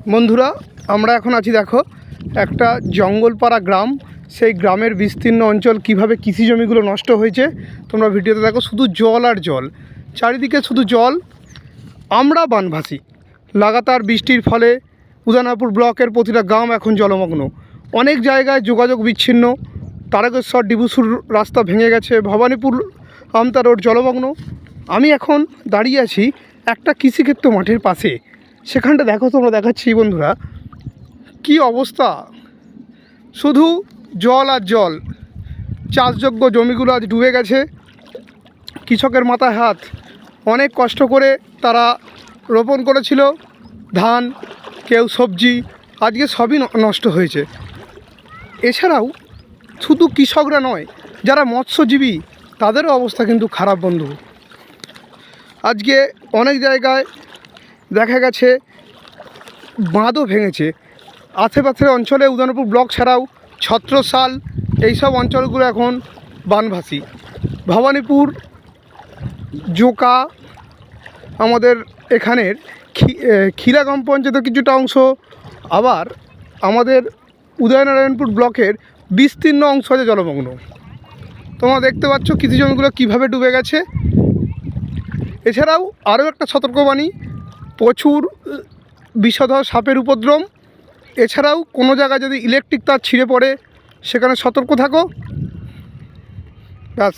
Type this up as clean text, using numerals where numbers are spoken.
বন্ধুরা, আমরা এখন আছি দেখো একটা জঙ্গলপাড়া গ্রাম। সেই গ্রামের বিস্তীর্ণ অঞ্চল কিভাবে কৃষি জমিগুলো নষ্ট হয়েছে তোমরা ভিডিওতে দেখো। শুধু জল আর জল, চারিদিকে শুধু জল। আমরা বানভাসী। লাগাতার বৃষ্টির ফলে উদয়নাপুর ব্লকের প্রতিটা গ্রাম এখন জলমগ্ন। অনেক জায়গায় যোগাযোগ বিচ্ছিন্ন। তারকেশ্বর ডিবুসুর রাস্তা ভেঙে গেছে। ভবানীপুর আমতা রোড জলমগ্ন। আমি এখন দাঁড়িয়ে আছি একটা কৃষিক্ষেত্র মাঠের পাশে। সেখানটা দেখো, তোমরা দেখাচ্ছি বন্ধুরা, কি অবস্থা। শুধু জল আর জল। চাষযোগ্য জমিগুলো আজ ডুবে গেছে। কৃষকের মাথায় হাত। অনেক কষ্ট করে তারা রোপণ করেছিল ধান, কেউ সবজি, আজকে সবই নষ্ট হয়েছে। এছাড়াও শুধু কৃষকরা নয়, যারা মৎস্যজীবী তাদেরও অবস্থা কিন্তু খারাপ বন্ধু। আজকে অনেক জায়গায় দেখা গেছে বাঁধও ভেঙেছে। আশেপাশের অঞ্চলে উদয়নাপুর ব্লক ছাড়াও ছত্রসাল এইসব অঞ্চলগুলো এখন বানভাসী। ভবানীপুর, জোকা, আমাদের এখানের খিরাগ্রাম পঞ্চায়েতের কিছুটা অংশ, আবার আমাদের উদয়নারায়ণপুর ব্লকের বিস্তীর্ণ অংশ আছে জলমগ্ন। তোমরা দেখতে পাচ্ছ কৃষি জমিগুলো কীভাবে ডুবে গেছে। এছাড়াও আরও একটা সতর্কবাণী, প্রচুর বিষধর সাপের উপদ্রব। এছাড়াও কোনো জায়গায় যদি ইলেকট্রিক তার ছিঁড়ে পড়ে সেখানে সতর্ক থাকো। ব্যাস।